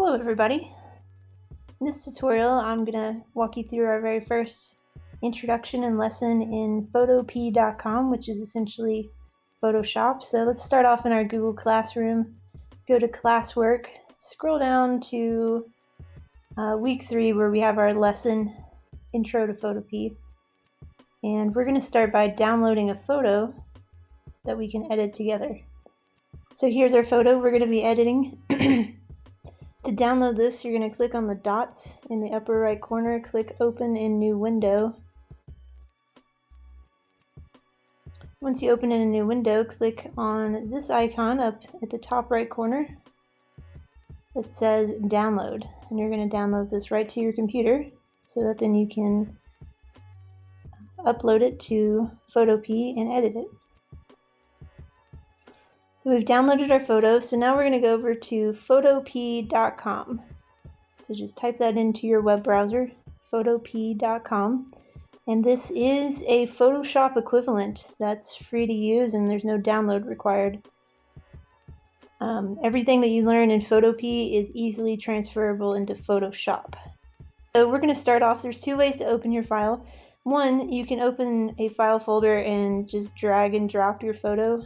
Hello everybody. In this tutorial I'm going to walk you through our very first introduction and lesson in Photopea.com, which is essentially Photoshop. So let's start off in our Google Classroom, go to classwork, scroll down to week 3 where we have our lesson Intro to Photopea. And we're going to start by downloading a photo that we can edit together. So here's our photo we're going to be editing. To download this, you're going to click on the dots in the upper right corner, click Open in New Window. Once you open in a new window, click on this icon up at the top right corner. It says Download, and you're going to download this right to your computer so that then you can upload it to Photopea and edit it. So we've downloaded our photo, so now we're going to go over to Photopea.com. So just type that into your web browser, Photopea.com. And this is a Photoshop equivalent that's free to use and there's no download required. Everything that you learn in Photopea is easily transferable into Photoshop. So we're going to start off, there's 2 ways to open your file. One, you can open a file folder and just drag and drop your photo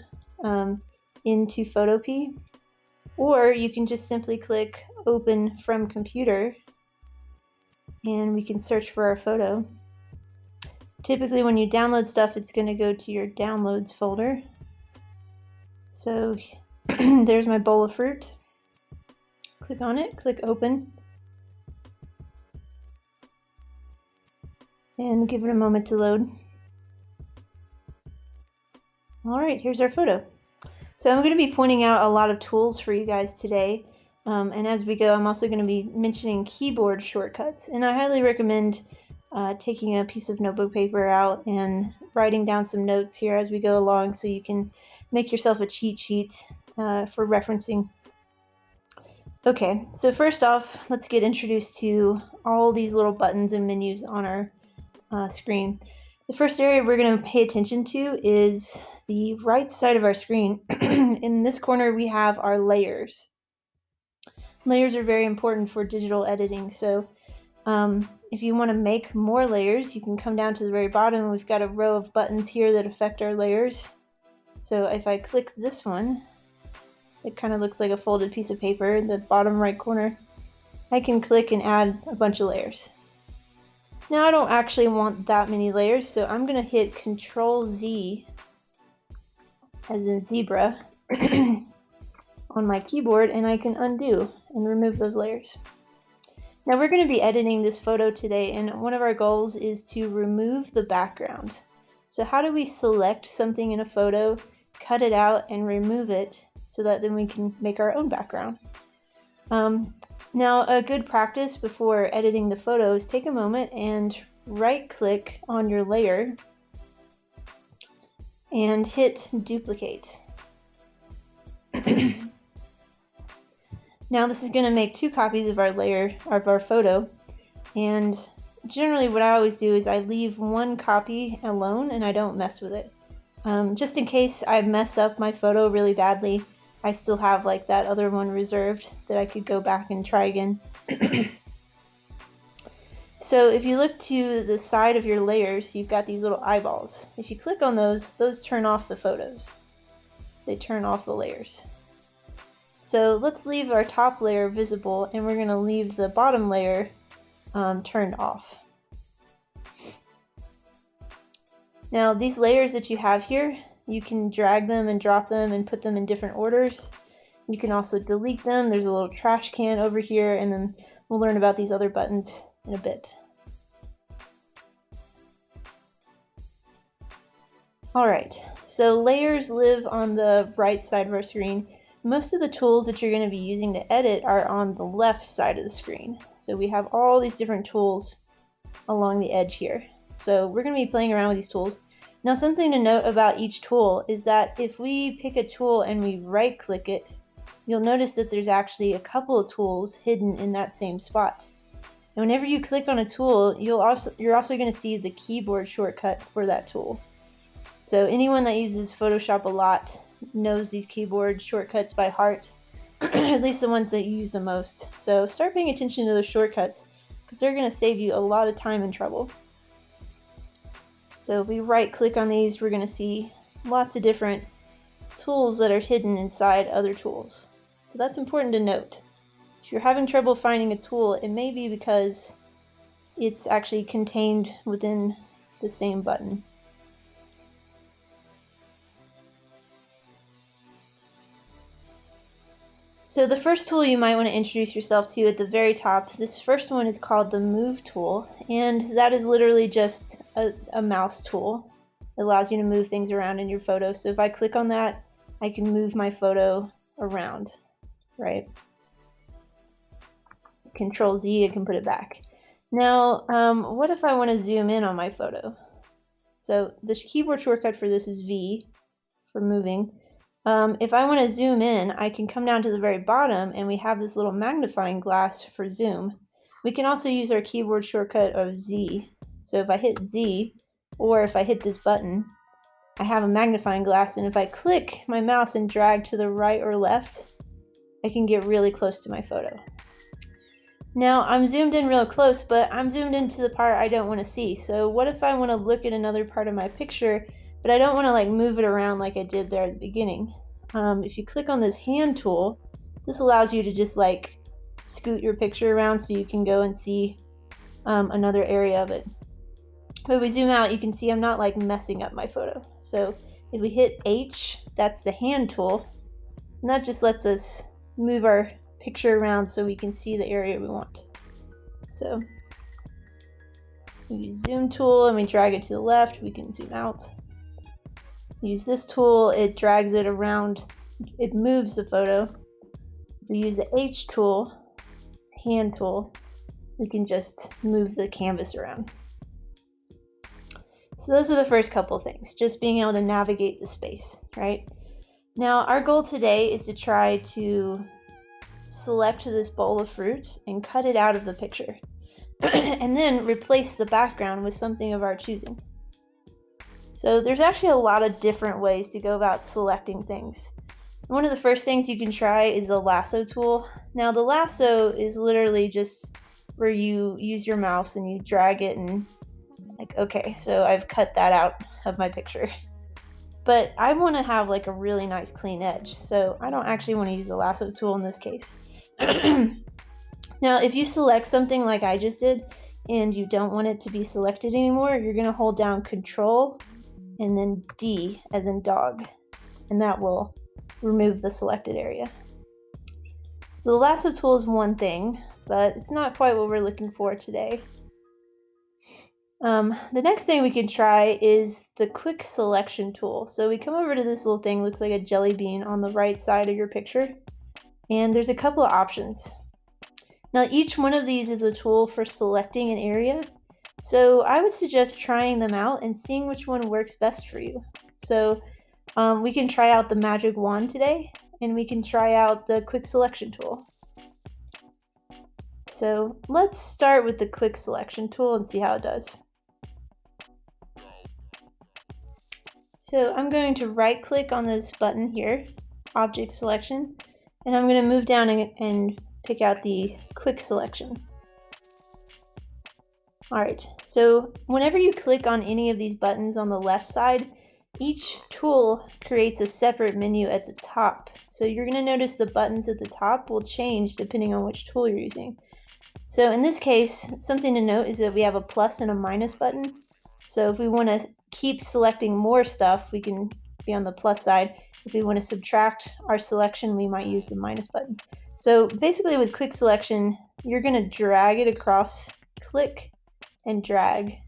into Photopea, or you can just simply click Open from Computer and we can search for our photo. Typically when you download stuff, it's going to go to your Downloads folder. So there's my bowl of fruit. Click on it, click Open, and give it a moment to load. Alright, here's our photo. So I'm going to be pointing out a lot of tools for you guys today, and as we go I'm also going to be mentioning keyboard shortcuts, and I highly recommend taking a piece of notebook paper out and writing down some notes here as we go along so you can make yourself a cheat sheet for referencing. Okay, so first off, let's get introduced to all these little buttons and menus on our screen. The first area we're going to pay attention to is the right side of our screen. In this corner we have our layers. Layers are very important for digital editing, so if you want to make more layers, you can come down to the very bottom. We've got a row of buttons here that affect our layers. So if I click this one, it kind of looks like a folded piece of paper in the bottom right corner. I can click and add a bunch of layers. Now I don't actually want that many layers, so I'm going to hit Control Z, as in zebra, on my keyboard, and I can undo and remove those layers. Now we're going to be editing this photo today, and one of our goals is to remove the background. So how do we select something in a photo, cut it out, and remove it so that then we can make our own background? Now, a good practice before editing the photo is take a moment and right-click on your layer and hit Duplicate. Now this is going to make 2 copies of our layer, of our photo, and generally what I always do is I leave 1 copy alone and I don't mess with it. Just in case I mess up my photo really badly, I still have like that other one reserved that I could go back and try again. So if you look to the side of your layers, you've got these little eyeballs. If you click on those turn off the photos. They turn off the layers. So let's leave our top layer visible, and we're going to leave the bottom layer turned off. Now these layers that you have here, you can drag them and drop them and put them in different orders. You can also delete them. There's a little trash can over here, and then we'll learn about these other buttons in a bit. Alright, so layers live on the right side of our screen. Most of the tools that you're going to be using to edit are on the left side of the screen. So we have all these different tools along the edge here. So we're going to be playing around with these tools. Now something to note about each tool is that if we pick a tool and we right click it, you'll notice that there's actually a couple of tools hidden in that same spot. And whenever you click on a tool, you're also going to see the keyboard shortcut for that tool. So anyone that uses Photoshop a lot knows these keyboard shortcuts by heart. at least the ones that you use the most. So start paying attention to those shortcuts because they're going to save you a lot of time and trouble. So if we right click on these, we're going to see lots of different tools that are hidden inside other tools. So that's important to note. If you're having trouble finding a tool, it may be because it's actually contained within the same button. So the first tool you might want to introduce yourself to at the very top, this first one is called the Move tool, and that is literally just a mouse tool. It allows you to move things around in your photo. So if I click on that, I can move my photo around, right? Control Z, I can put it back. Now, what if I want to zoom in on my photo? So the keyboard shortcut for this is V for moving. If I want to zoom in, I can come down to the very bottom and we have this little magnifying glass for zoom. We can also use our keyboard shortcut of Z. So if I hit Z, or if I hit this button, I have a magnifying glass, and if I click my mouse and drag to the right or left, I can get really close to my photo. Now I'm zoomed in real close, but I'm zoomed into the part I don't want to see. So what if I want to look at another part of my picture, but I don't want to like move it around like I did there at the beginning? If you click on this hand tool, this allows you to just like scoot your picture around so you can go and see another area of it. But if we zoom out, you can see I'm not like messing up my photo. So if we hit H, that's the hand tool, and that just lets us move our picture around so we can see the area we want. So we use zoom tool and we drag it to the left, we can zoom out. Use this tool, it drags it around, it moves the photo. We use the H tool, hand tool, we can just move the canvas around. So those are the first couple things, just being able to navigate the space, right? Now our goal today is to try to select this bowl of fruit and cut it out of the picture and then replace the background with something of our choosing. So there's actually a lot of different ways to go about selecting things. One of the first things you can try is the lasso tool. Now the lasso is literally just where you use your mouse and you drag it and like, okay, so I've cut that out of my picture. But I want to have like a really nice clean edge, so I don't actually want to use the lasso tool in this case. Now, if you select something like I just did and you don't want it to be selected anymore, you're going to hold down Control and then D as in dog, and that will remove the selected area. So the lasso tool is one thing, but it's not quite what we're looking for today. The next thing we can try is the quick selection tool. So we come over to this little thing, looks like a jelly bean on the right side of your picture, and there's a couple of options. Now each one of these is a tool for selecting an area, so I would suggest trying them out and seeing which one works best for you. So we can try out the magic wand today, and we can try out the quick selection tool. So let's start with the quick selection tool and see how it does. So I'm going to right click on this button here, object selection, and I'm going to move down and pick out the quick selection. Alright, so whenever you click on any of these buttons on the left side, each tool creates a separate menu at the top. So you're going to notice the buttons at the top will change depending on which tool you're using. So in this case, something to note is that we have a plus and a minus button. So if we want to keep selecting more stuff, we can be on the plus side. If we want to subtract our selection, we might use the minus button. So basically with quick selection, you're going to drag it across, click and drag.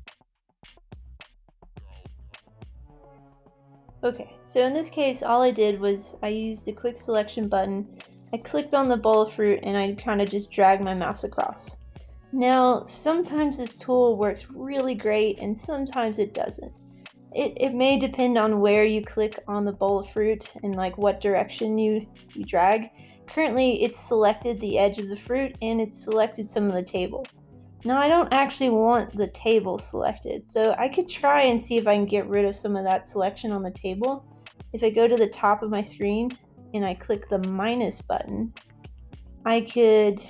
Okay, so in this case, all I did was I used the quick selection button, I clicked on the bowl of fruit, and I kind of just dragged my mouse across. Now, sometimes this tool works really great, and sometimes it doesn't. It may depend on where you click on the bowl of fruit and like what direction you drag. Currently, it's selected the edge of the fruit, and it's selected some of the table. Now, I don't actually want the table selected, so I could try and see if I can get rid of some of that selection on the table. If I go to the top of my screen and I click the minus button, I could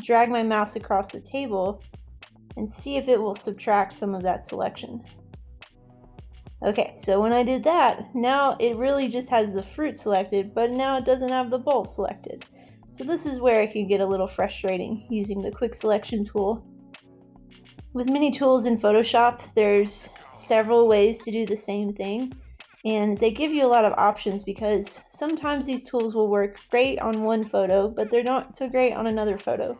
drag my mouse across the table and see if it will subtract some of that selection. Okay, so when I did that, now it really just has the fruit selected, but now it doesn't have the bowl selected. So this is where it can get a little frustrating using the quick selection tool. With many tools in Photoshop, there's several ways to do the same thing, and they give you a lot of options because sometimes these tools will work great on one photo, but they're not so great on another photo.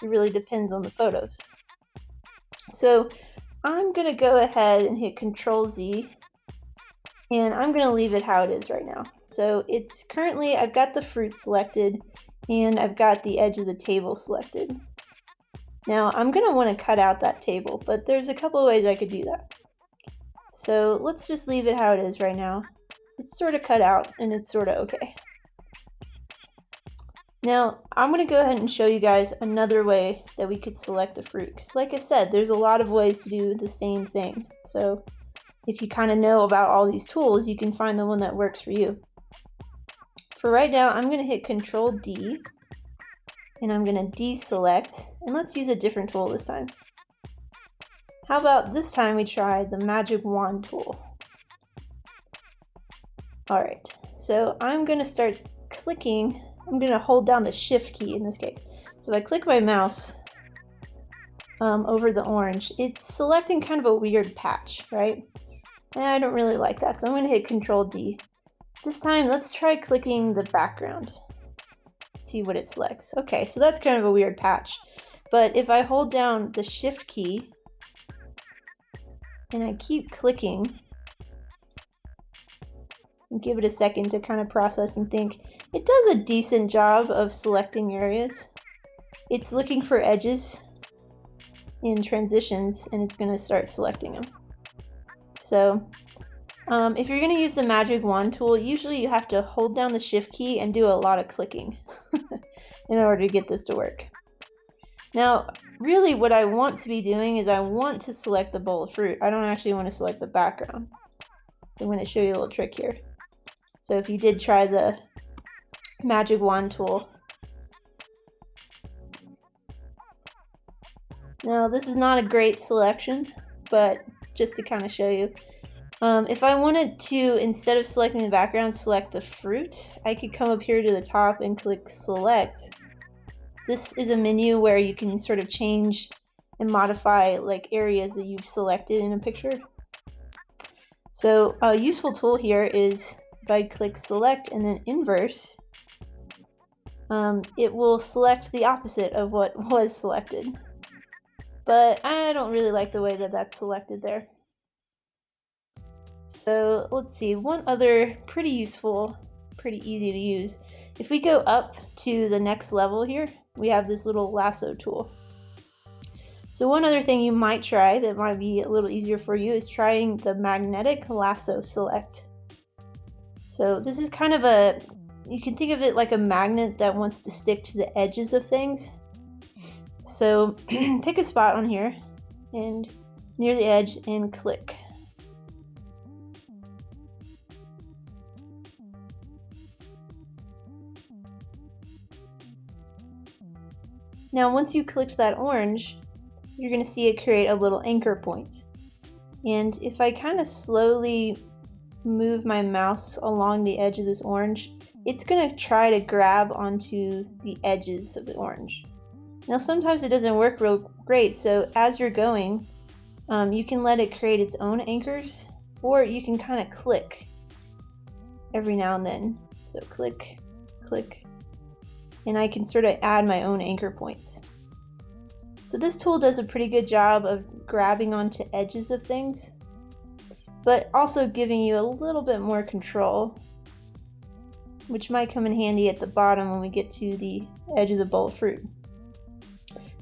It really depends on the photos. So I'm going to go ahead and hit Control Z, and I'm going to leave it how it is right now. So it's currently, I've got the fruit selected and I've got the edge of the table selected. Now I'm going to want to cut out that table, but there's a couple of ways I could do that. So let's just leave it how it is right now. It's sort of cut out and it's sort of okay. Now I'm going to go ahead and show you guys another way that we could select the fruit, because like I said, there's a lot of ways to do the same thing. So if you kind of know about all these tools, you can find the one that works for you. For right now, I'm going to hit Control D, and I'm going to deselect, and let's use a different tool this time. How about this time we try the magic wand tool? Alright, so I'm going to start clicking. I'm going to hold down the shift key in this case. So if I click my mouse over the orange, it's selecting kind of a weird patch, right? And I don't really like that, so I'm going to hit Control D. This time, let's try clicking the background. See what it selects. Okay, so that's kind of a weird patch. But if I hold down the shift key and I keep clicking, and give it a second to kind of process and think, it does a decent job of selecting areas. It's looking for edges in transitions and it's going to start selecting them. So if you're going to use the magic wand tool, usually you have to hold down the shift key and do a lot of clicking in order to get this to work. Now, really what I want to be doing is I want to select the bowl of fruit. I don't actually want to select the background. So I'm going to show you a little trick here. So if you did try the magic wand tool. Now, this is not a great selection, but just to kind of show you. If I wanted to, instead of selecting the background, select the fruit, I could come up here to the top and click select. This is a menu where you can sort of change and modify like areas that you've selected in a picture. So a useful tool here is if I click select and then inverse, it will select the opposite of what was selected. But I don't really like the way that that's selected there. So let's see, one other pretty useful, pretty easy to use. If we go up to the next level here, we have this little lasso tool. So one other thing you might try that might be a little easier for you is trying the magnetic lasso select. So this is kind of a, you can think of it like a magnet that wants to stick to the edges of things. So pick a spot on here and near the edge and click. Now once you clicked that orange, you're going to see it create a little anchor point. And if I kind of slowly move my mouse along the edge of this orange, it's going to try to grab onto the edges of the orange. Now sometimes it doesn't work real great, so as you're going, you can let it create its own anchors, or you can kind of click every now and then. So click, click, and I can sort of add my own anchor points. So this tool does a pretty good job of grabbing onto edges of things, but also giving you a little bit more control, which might come in handy at the bottom when we get to the edge of the bowl of fruit.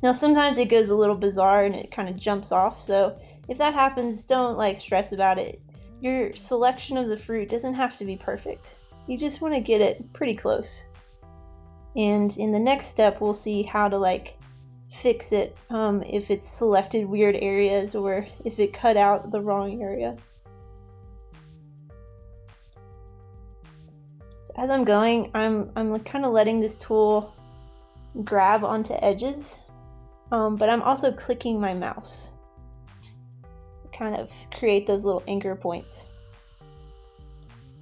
Now sometimes it goes a little bizarre and it kind of jumps off, so if that happens, don't stress about it. Your selection of the fruit doesn't have to be perfect. You just want to get it pretty close. And in the next step, we'll see how to fix it if it's selected weird areas or if it cut out the wrong area. So as I'm going, I'm kind of letting this tool grab onto edges, but I'm also clicking my mouse to kind of create those little anchor points.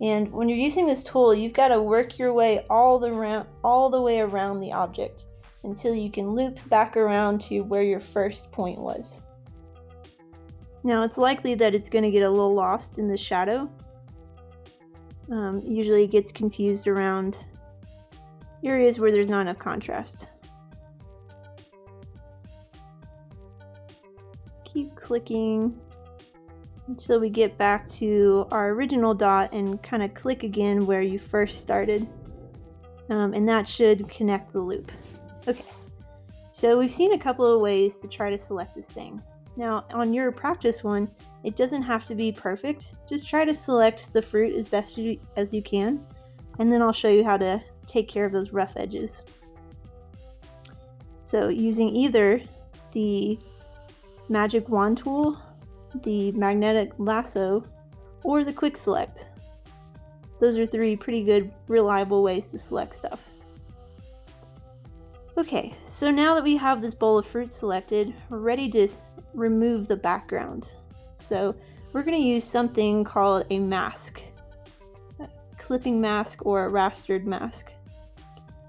And when you're using this tool, you've got to work your way all the way around the object until you can loop back around to where your first point was. Now it's likely that it's going to get a little lost in the shadow. Usually it gets confused around areas where there's not enough contrast. Keep clicking until we get back to our original dot and kind of click again where you first started. And that should connect the loop. Okay, so we've seen a couple of ways to try to select this thing. Now on your practice one, it doesn't have to be perfect. Just try to select the fruit as best as you can, and then I'll show you how to take care of those rough edges. So using either the magic wand tool, the magnetic lasso, or the quick select. Those are three pretty good, reliable ways to select stuff. Okay, so now that we have this bowl of fruit selected, we're ready to remove the background. So we're going to use something called a mask, a clipping mask or a rastered mask.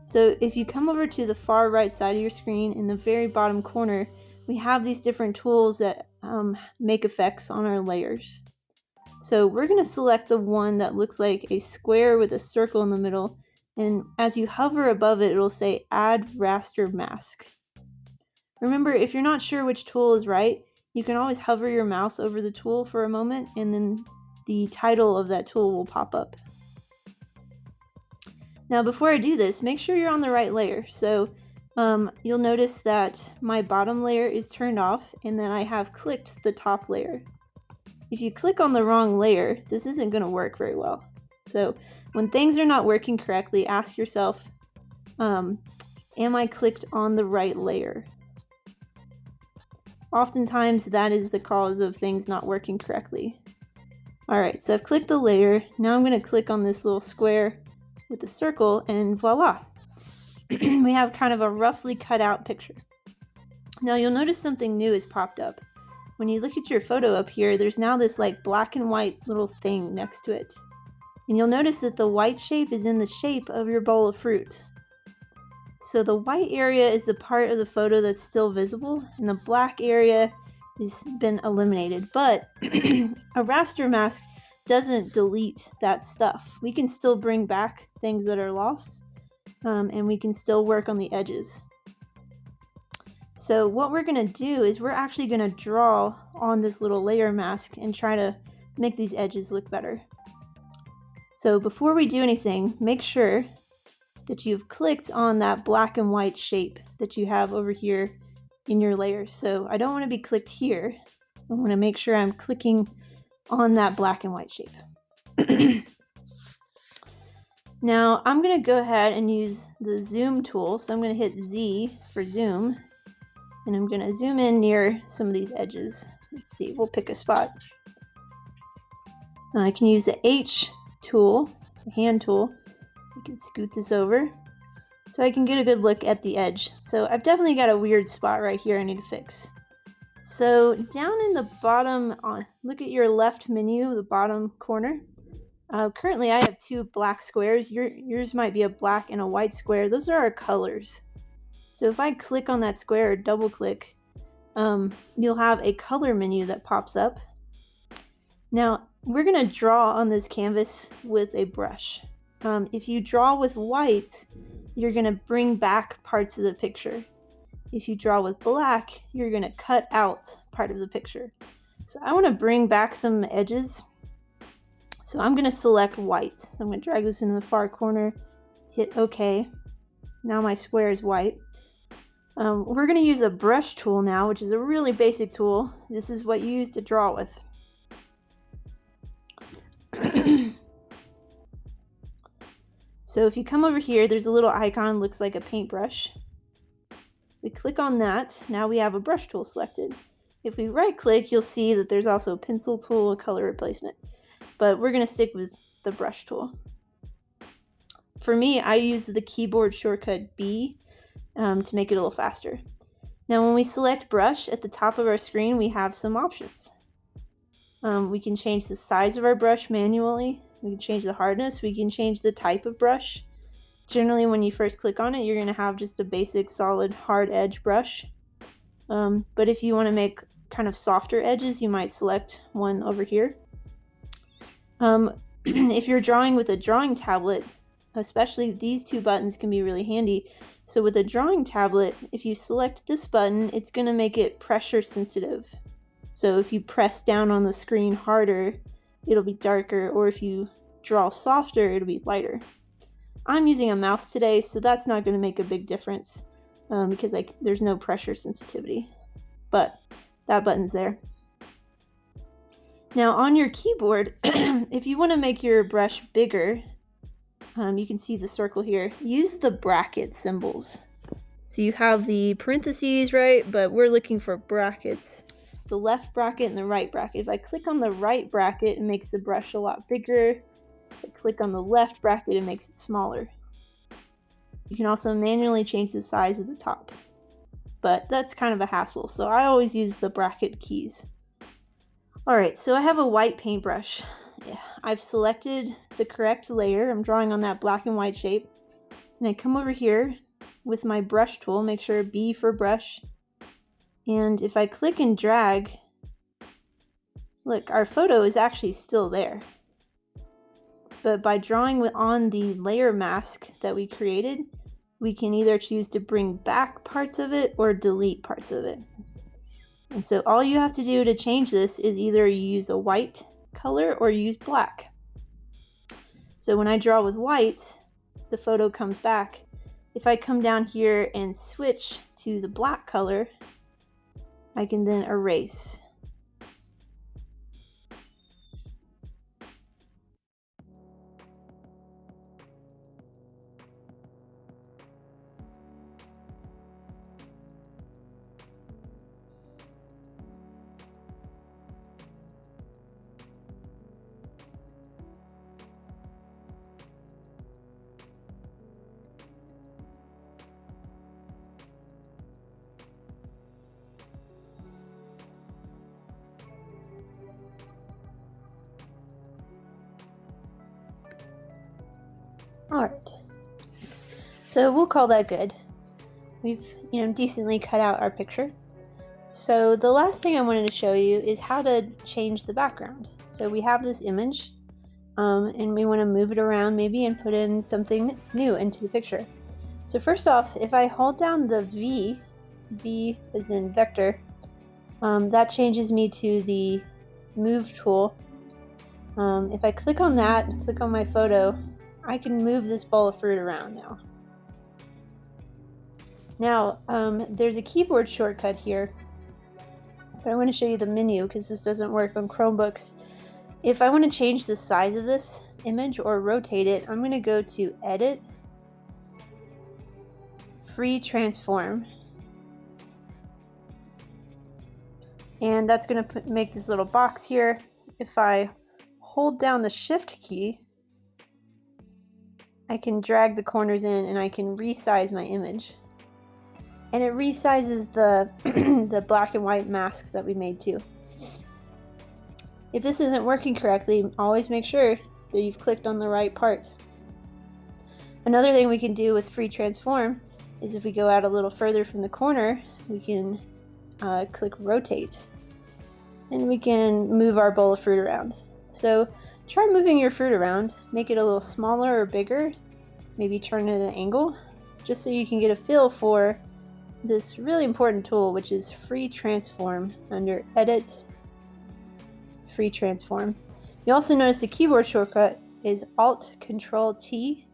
So if you come over to the far right side of your screen, in the very bottom corner, we have these different tools that make effects on our layers. So we're going to select the one that looks like a square with a circle in the middle, and as you hover above it, it'll say Add Raster Mask. Remember, if you're not sure which tool is right, you can always hover your mouse over the tool for a moment, and then the title of that tool will pop up. Now before I do this, make sure you're on the right layer. So you'll notice that my bottom layer is turned off, and then I have clicked the top layer. If you click on the wrong layer, this isn't going to work very well. So when things are not working correctly, ask yourself, am I clicked on the right layer? Oftentimes that is the cause of things not working correctly. Alright, so I've clicked the layer. Now I'm going to click on this little square with the circle, and voila! We have kind of a roughly cut out picture. Now you'll notice something new has popped up. When you look at your photo up here, there's now this like black and white little thing next to it. And you'll notice that the white shape is in the shape of your bowl of fruit. So the white area is the part of the photo that's still visible, and the black area has been eliminated. But a raster mask doesn't delete that stuff. We can still bring back things that are lost, and we can still work on the edges. So what we're going to do is we're actually going to draw on this little layer mask and try to make these edges look better. So before we do anything, make sure that you've clicked on that black and white shape that you have over here in your layer. So I don't want to be clicked here. I want to make sure I'm clicking on that black and white shape. Now I'm going to go ahead and use the zoom tool. So I'm going to hit Z for zoom, and I'm going to zoom in near some of these edges. Let's see, we'll pick a spot. I can use the H tool, the hand tool. I can scoot this over so I can get a good look at the edge. So I've definitely got a weird spot right here I need to fix. So down in the bottom, look at your left menu, the bottom corner. Currently I have two black squares. Yours might be a black and a white square. Those are our colors. So if I click on that square or double click, you'll have a color menu that pops up. Now we're going to draw on this canvas with a brush. If you draw with white, you're going to bring back parts of the picture. If you draw with black, you're going to cut out part of the picture. So I want to bring back some edges. So I'm going to select white. So I'm going to drag this into the far corner, hit OK. Now my square is white. We're going to use a brush tool now, which is a really basic tool. This is what you use to draw with. So if you come over here, there's a little icon, looks like a paintbrush. We click on that. Now we have a brush tool selected. If we right click, you'll see that there's also a pencil tool, a color replacement. But we're going to stick with the brush tool. For me, I use the keyboard shortcut B to make it a little faster. Now when we select brush at the top of our screen, we have some options. We can change the size of our brush manually. We can change the hardness. We can change the type of brush. Generally, when you first click on it, you're going to have just a basic solid hard edge brush. But if you want to make kind of softer edges, you might select one over here. If you're drawing with a drawing tablet, especially these two buttons can be really handy. So with a drawing tablet, if you select this button, it's going to make it pressure sensitive. So if you press down on the screen harder, it'll be darker, or if you draw softer, it'll be lighter. I'm using a mouse today, so that's not going to make a big difference because there's no pressure sensitivity, but that button's there. Now on your keyboard, if you want to make your brush bigger, you can see the circle here, use the bracket symbols. So you have the parentheses, right? But we're looking for brackets. The left bracket and the right bracket. If I click on the right bracket, it makes the brush a lot bigger. If I click on the left bracket, it makes it smaller. You can also manually change the size of the top, but that's kind of a hassle, so I always use the bracket keys. Alright, so I have a white paintbrush. I've selected the correct layer. I'm drawing on that black and white shape. And I come over here with my brush tool, make sure B for brush. And if I click and drag, look, our photo is actually still there. But by drawing on the layer mask that we created, we can either choose to bring back parts of it or delete parts of it. And so all you have to do to change this is either use a white color or use black. So when I draw with white, the photo comes back. If I come down here and switch to the black color, I can then erase. Alright, so we'll call that good. We've, decently cut out our picture. So the last thing I wanted to show you is how to change the background. So we have this image, and we want to move it around maybe and put in something new into the picture. So first off, if I hold down the V as in vector, that changes me to the move tool. If I click on that, click on my photo, I can move this bowl of fruit around now. Now, there's a keyboard shortcut here, but I want to show you the menu because this doesn't work on Chromebooks. If I want to change the size of this image or rotate it, I'm going to go to Edit, Free Transform, and that's going to make this little box here. If I hold down the Shift key, I can drag the corners in and I can resize my image. And it resizes the, the black and white mask that we made too. If this isn't working correctly, always make sure that you've clicked on the right part. Another thing we can do with Free Transform is if we go out a little further from the corner, we can click Rotate. And we can move our bowl of fruit around. So try moving your fruit around, make it a little smaller or bigger, maybe turn it at an angle, just so you can get a feel for this really important tool, which is Free Transform under Edit, Free Transform. You also notice the keyboard shortcut is Alt-Control-T,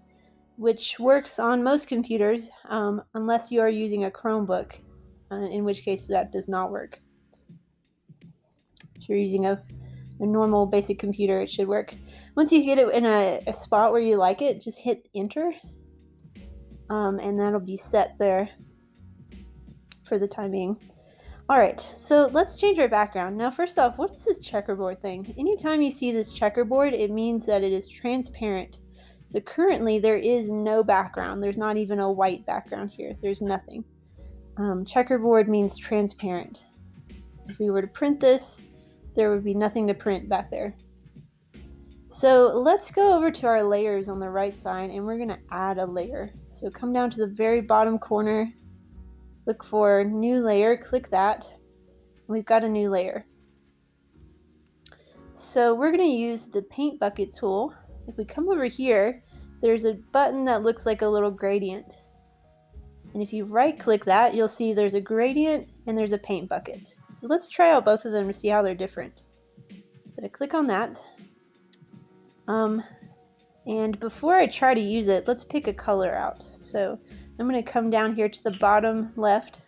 which works on most computers, unless you are using a Chromebook, in which case that does not work. If you're using a normal basic computer, it should work. Once you get it in a spot where you like it, just hit Enter, and that'll be set there for the time being. Alright, so let's change our background. Now first off, what is this checkerboard thing? Anytime you see this checkerboard, it means that it is transparent. So currently there is no background. There's not even a white background here. There's nothing. Checkerboard means transparent. If we were to print this, there would be nothing to print back there. So let's go over to our layers on the right side, and we're going to add a layer. So come down to the very bottom corner, look for new layer, click that. We've got a new layer. So we're going to use the paint bucket tool. If we come over here, there's a button that looks like a little gradient. And if you right click that, you'll see there's a gradient and there's a paint bucket. So let's try out both of them to see how they're different. So I click on that. And before I try to use it, let's pick a color out. So I'm going to come down here to the bottom left,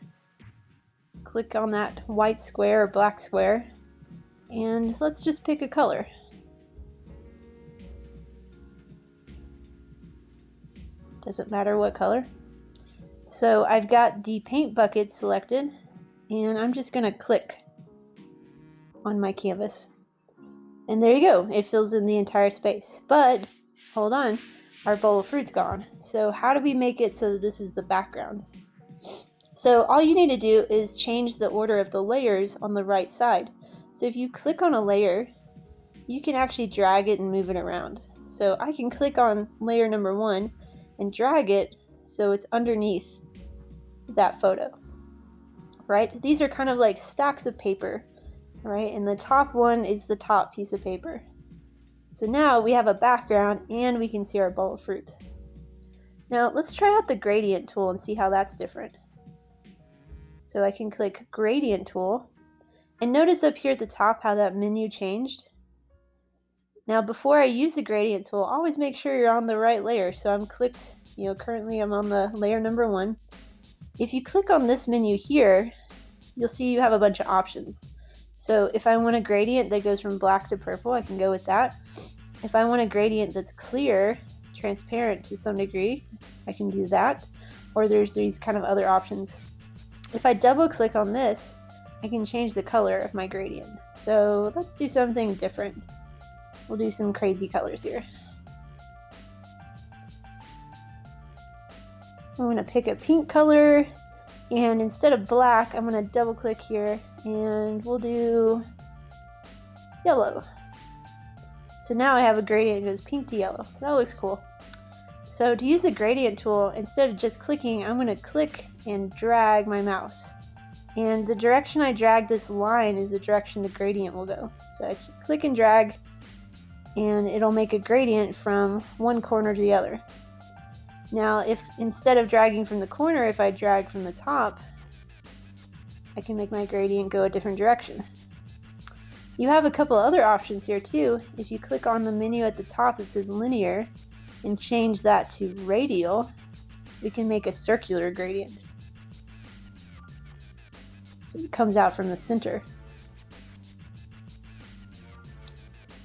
click on that white square or black square, and let's just pick a color. Doesn't matter what color. So I've got the paint bucket selected, and I'm just going to click on my canvas. And there you go, it fills in the entire space. But hold on, our bowl of fruit's gone. So how do we make it so that this is the background? So all you need to do is change the order of the layers on the right side. So if you click on a layer, you can actually drag it and move it around. So I can click on layer number 1 and drag it so it's underneath that photo, right? These are kind of like stacks of paper, right? And the top one is the top piece of paper. So now we have a background and we can see our bowl of fruit. Now let's try out the gradient tool and see how that's different. So I can click gradient tool, and notice up here at the top how that menu changed. Now before I use the gradient tool, always make sure you're on the right layer. So I'm clicked, currently I'm on the layer number 1. If you click on this menu here, you'll see you have a bunch of options. So if I want a gradient that goes from black to purple, I can go with that. If I want a gradient that's clear, transparent to some degree, I can do that. Or there's these kind of other options. If I double click on this, I can change the color of my gradient. So let's do something different. We'll do some crazy colors here. I'm going to pick a pink color, and instead of black, I'm going to double click here and we'll do yellow. So now I have a gradient that goes pink to yellow. That looks cool. So to use the gradient tool, instead of just clicking, I'm going to click and drag my mouse. And the direction I drag this line is the direction the gradient will go. So I click and drag, and it'll make a gradient from one corner to the other. Now, if instead of dragging from the corner, if I drag from the top, I can make my gradient go a different direction. You have a couple other options here too. If you click on the menu at the top that says linear and change that to radial, we can make a circular gradient. So it comes out from the center.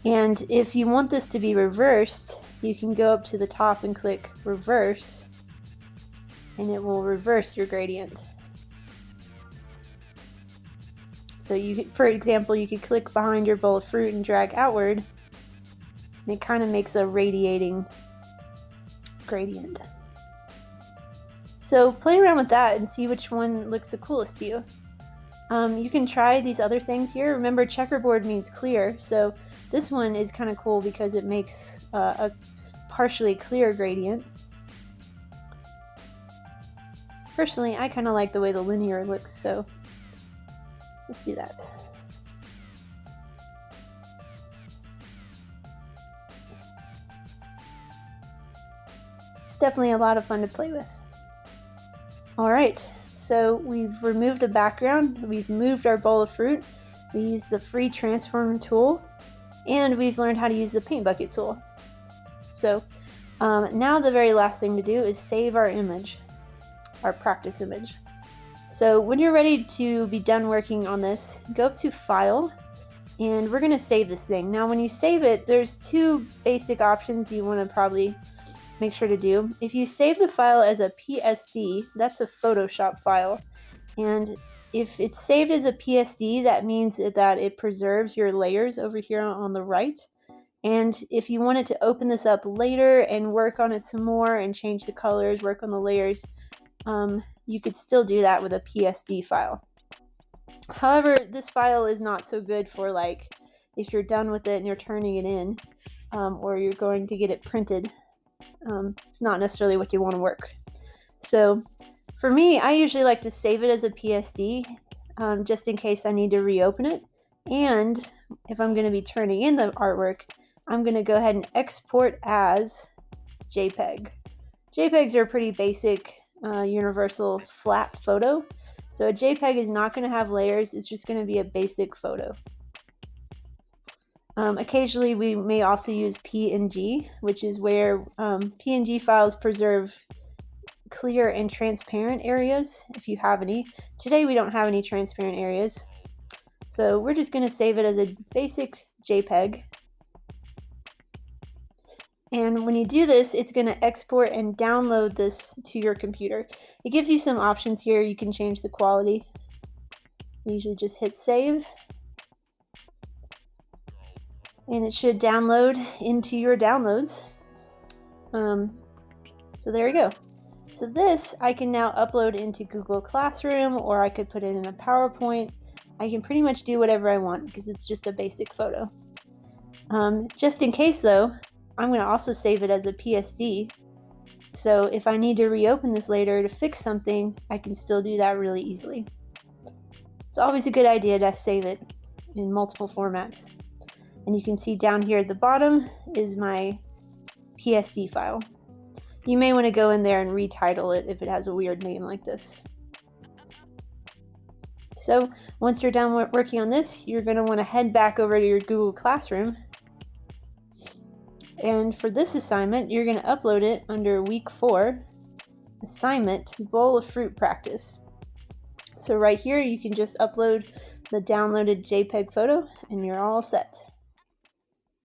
And if you want this to be reversed, you can go up to the top and click reverse, and it will reverse your gradient. So for example, you could click behind your bowl of fruit and drag outward, and it kind of makes a radiating gradient. So play around with that and see which one looks the coolest to you. You can try these other things here. Remember, checkerboard means clear, so this one is kind of cool because it makes a partially clear gradient. Personally, I kind of like the way the linear looks, so let's do that. It's definitely a lot of fun to play with. Alright, so we've removed the background, we've moved our bowl of fruit, we used the free transform tool, and we've learned how to use the paint bucket tool. So now the very last thing to do is save our image, our practice image. So when you're ready to be done working on this, go up to File, and we're going to save this thing. Now when you save it, there's two basic options you want to probably make sure to do. If you save the file as a PSD, that's a Photoshop file, and if it's saved as a PSD, that means that it preserves your layers over here on the right, And if you wanted to open this up later and work on it some more and change the colors, work on the layers, you could still do that with a PSD file. However, this file is not so good for like if you're done with it and you're turning it in, or you're going to get it printed. It's not necessarily what you want to work. So for me, I usually like to save it as a PSD, just in case I need to reopen it. And if I'm going to be turning in the artwork, I'm going to go ahead and export as JPEG. JPEGs are a pretty basic, universal flat photo. So a JPEG is not going to have layers, it's just going to be a basic photo. Occasionally we may also use PNG, which is where PNG files preserve clear and transparent areas, if you have any. Today we don't have any transparent areas, so we're just going to save it as a basic JPEG. And when you do this, it's going to export and download this to your computer. It gives you some options here. You can change the quality. You usually just hit save, and it should download into your downloads. So there you go. So this I can now upload into Google Classroom, or I could put it in a PowerPoint. I can pretty much do whatever I want because it's just a basic photo. Just in case though, I'm going to also save it as a PSD. So if I need to reopen this later to fix something, I can still do that really easily. It's always a good idea to save it in multiple formats. And you can see down here at the bottom is my PSD file. You may want to go in there and retitle it if it has a weird name like this. So once you're done working on this, you're going to want to head back over to your Google Classroom. And for this assignment, you're going to upload it under week 4, assignment, bowl of fruit practice. So right here, you can just upload the downloaded JPEG photo and you're all set.